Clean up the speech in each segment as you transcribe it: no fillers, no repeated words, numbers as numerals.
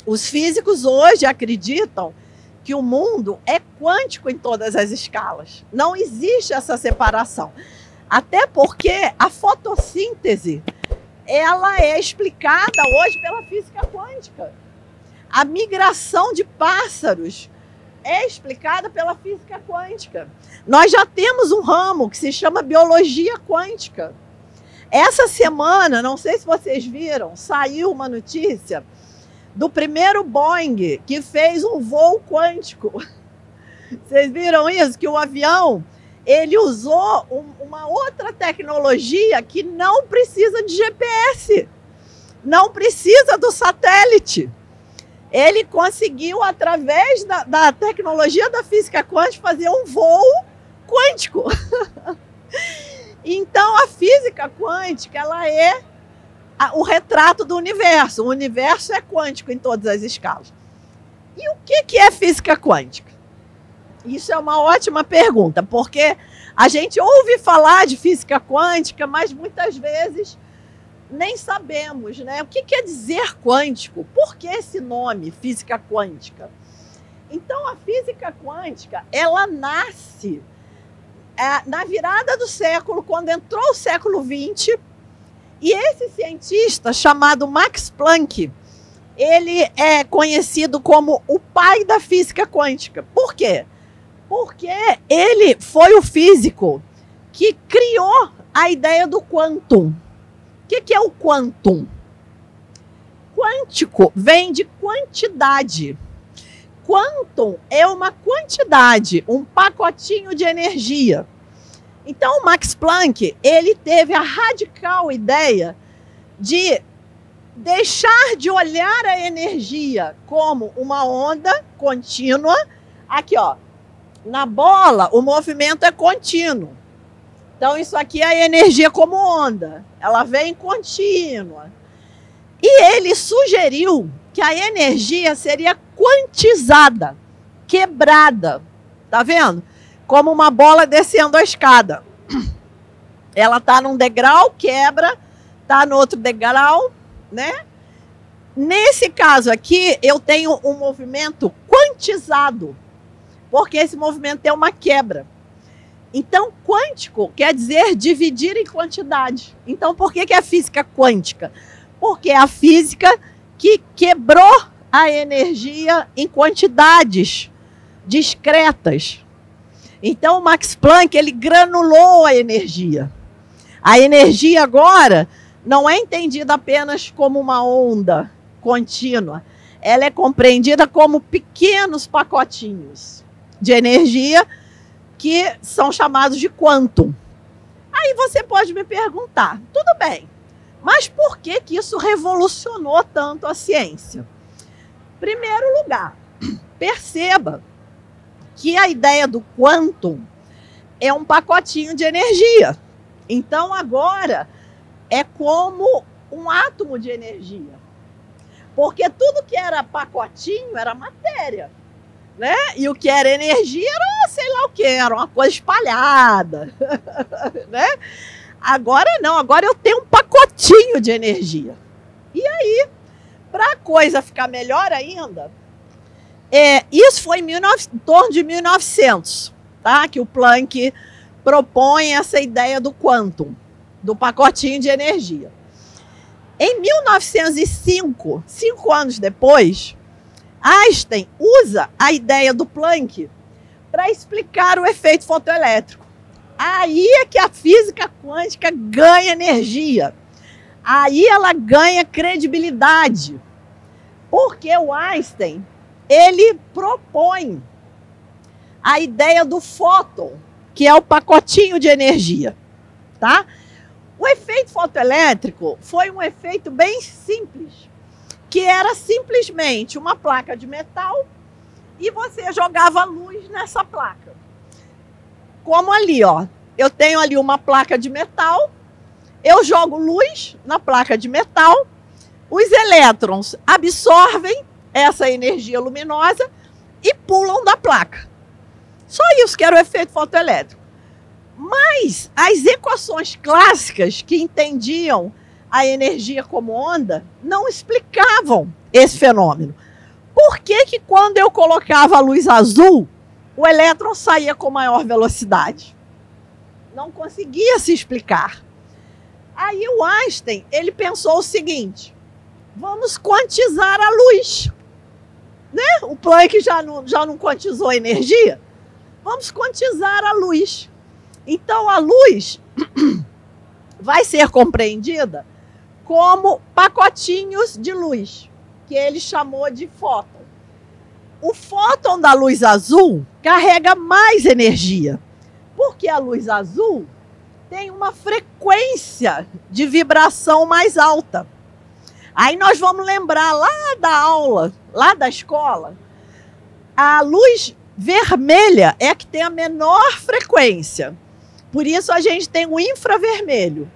Os físicos hoje acreditam que o mundo é quântico em todas as escalas. Não existe essa separação. Até porque a fotossíntese, ela é explicada hoje pela física quântica. A migração de pássaros é explicada pela física quântica. Nós já temos um ramo que se chama biologia quântica. Essa semana, não sei se vocês viram, saiu uma notícia do primeiro Boeing que fez um voo quântico. Vocês viram isso? Que o avião, ele usou uma outra tecnologia que não precisa de GPS, não precisa do satélite. Ele conseguiu, através da tecnologia da física quântica, fazer um voo quântico. Então, a física quântica, ela é o retrato do universo. O universo é quântico em todas as escalas. E o que é física quântica? Isso é uma ótima pergunta, porque a gente ouve falar de física quântica, mas muitas vezes nem sabemos, né? O que quer dizer quântico? Por que esse nome, física quântica? Então, a física quântica, ela nasce na virada do século, quando entrou o século XX, e esse cientista chamado Max Planck, ele é conhecido como o pai da física quântica. Por quê? Porque ele foi o físico que criou a ideia do quantum. O que é o quantum? Quântico vem de quantidade. Quantum é uma quantidade, um pacotinho de energia. Então, o Max Planck, ele teve a radical ideia de deixar de olhar a energia como uma onda contínua. Aqui, ó, na bola, o movimento é contínuo. Então, isso aqui é a energia como onda. Ela vem contínua. E ele sugeriu que a energia seria quantizada, quebrada. Tá vendo? Como uma bola descendo a escada. Ela está num degrau, quebra, está no outro degrau, né? Nesse caso aqui, eu tenho um movimento quantizado, porque esse movimento tem uma quebra. Então, quântico quer dizer dividir em quantidade. Então, por que é física quântica? Porque é a física que quebrou a energia em quantidades discretas. Então, o Max Planck, ele granulou a energia. A energia agora não é entendida apenas como uma onda contínua. Ela é compreendida como pequenos pacotinhos de energia que são chamados de quantum. Aí você pode me perguntar, tudo bem, mas por que isso revolucionou tanto a ciência? Primeiro lugar, perceba que a ideia do quantum é um pacotinho de energia. Então, agora, é como um átomo de energia. Porque tudo que era pacotinho era matéria, né? E o que era energia era, sei lá o que, era uma coisa espalhada, né? Agora não, agora eu tenho um pacotinho de energia. E aí, para a coisa ficar melhor ainda, isso foi em torno de 1900, tá? Que o Planck propõe essa ideia do quantum, do pacotinho de energia. Em 1905, 5 anos depois, Einstein usa a ideia do Planck para explicar o efeito fotoelétrico. Aí é que a física quântica ganha energia. Aí ela ganha credibilidade. Porque o Einstein, ele propõe a ideia do fóton, que é o pacotinho de energia, tá? O efeito fotoelétrico foi um efeito bem simples, que era simplesmente uma placa de metal e você jogava luz nessa placa. Como ali, ó, eu tenho ali uma placa de metal, eu jogo luz na placa de metal, os elétrons absorvem essa energia luminosa e pulam da placa. Só isso que era o efeito fotoelétrico. Mas as equações clássicas que entendiam a energia como onda não explicavam esse fenômeno. por que que quando eu colocava a luz azul, o elétron saía com maior velocidade? Não conseguia se explicar. Aí o Einstein, ele pensou o seguinte: vamos quantizar a luz. Né? O Planck já não quantizou a energia. Vamos quantizar a luz. Então a luz vai ser compreendida como pacotinhos de luz, que ele chamou de fóton. O fóton da luz azul carrega mais energia, porque a luz azul tem uma frequência de vibração mais alta. Aí nós vamos lembrar lá da aula, lá da escola, a luz vermelha é a que tem a menor frequência. Por isso a gente tem o infravermelho,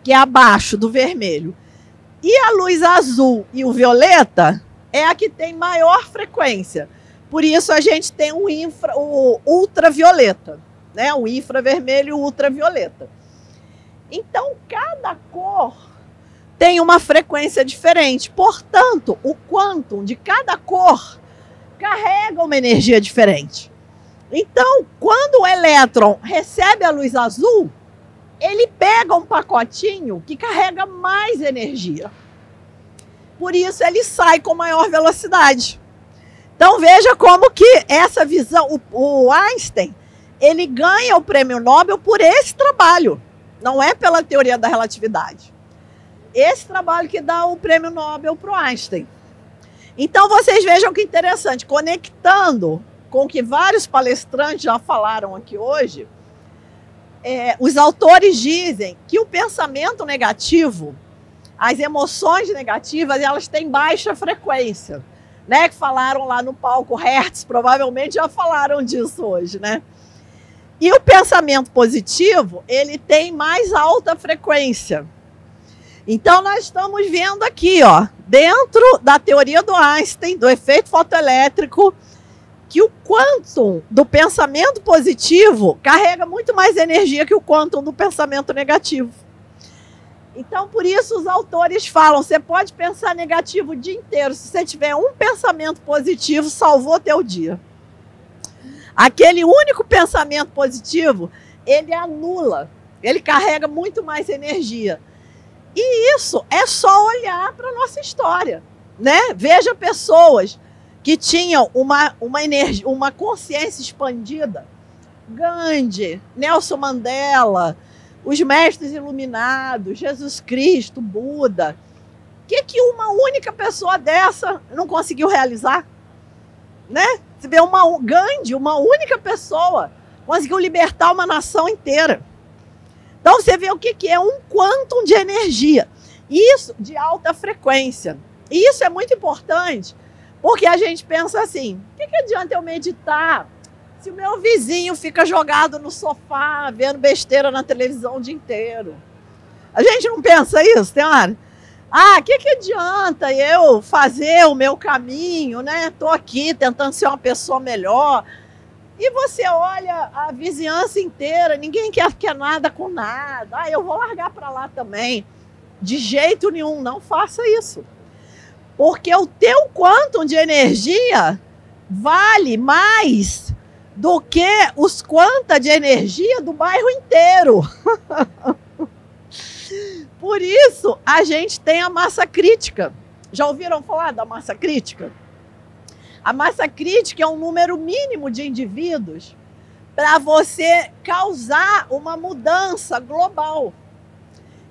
que é abaixo do vermelho. E a luz azul e o violeta é a que tem maior frequência. Por isso a gente tem o ultravioleta, né? O infravermelho e o ultravioleta. Então, cada cor tem uma frequência diferente. Portanto, o quantum de cada cor carrega uma energia diferente. Então, quando o elétron recebe a luz azul, ele pega um pacotinho que carrega mais energia. Por isso, ele sai com maior velocidade. Então, veja como que essa visão, o Einstein, ele ganha o prêmio Nobel por esse trabalho. Não é pela teoria da relatividade. Esse trabalho que dá o prêmio Nobel para o Einstein. Então, vocês vejam que interessante, conectando com o que vários palestrantes já falaram aqui hoje, os autores dizem que o pensamento negativo, as emoções negativas, elas têm baixa frequência, né? Que falaram lá no palco Hertz, provavelmente já falaram disso hoje, né? E o pensamento positivo, ele tem mais alta frequência. Então, nós estamos vendo aqui, ó, dentro da teoria do Einstein, do efeito fotoelétrico, que o quantum do pensamento positivo carrega muito mais energia que o quantum do pensamento negativo. Então, por isso, os autores falam, você pode pensar negativo o dia inteiro. Se você tiver um pensamento positivo, salvou teu dia. Aquele único pensamento positivo, ele anula, ele carrega muito mais energia. E isso é só olhar para a nossa história, né? Veja pessoas que tinham uma energia, uma consciência expandida. Gandhi, Nelson Mandela, os mestres iluminados, Jesus Cristo, Buda. O que uma única pessoa dessa não conseguiu realizar? Né? Você vê Gandhi, uma única pessoa, conseguiu libertar uma nação inteira. Então você vê o que é um quantum de energia. Isso de alta frequência. E isso é muito importante, porque a gente pensa assim, o que adianta eu meditar se o meu vizinho fica jogado no sofá, vendo besteira na televisão o dia inteiro? A gente não pensa isso, tem hora? O que adianta eu fazer o meu caminho, né? Estou aqui tentando ser uma pessoa melhor. E você olha a vizinhança inteira, ninguém quer nada com nada. Eu vou largar para lá também. De jeito nenhum, não faça isso. Porque o teu quantum de energia vale mais do que os quanta de energia do bairro inteiro. Por isso, a gente tem a massa crítica. Já ouviram falar da massa crítica? A massa crítica é um número mínimo de indivíduos para você causar uma mudança global.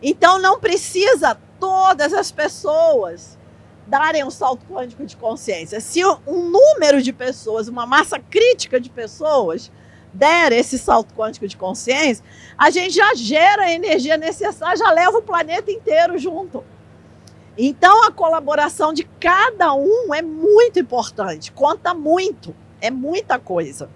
Então, não precisa todas as pessoas darem um salto quântico de consciência. Se um número de pessoas, uma massa crítica de pessoas, der esse salto quântico de consciência, a gente já gera a energia necessária, já leva o planeta inteiro junto. Então, a colaboração de cada um é muito importante, conta muito, é muita coisa.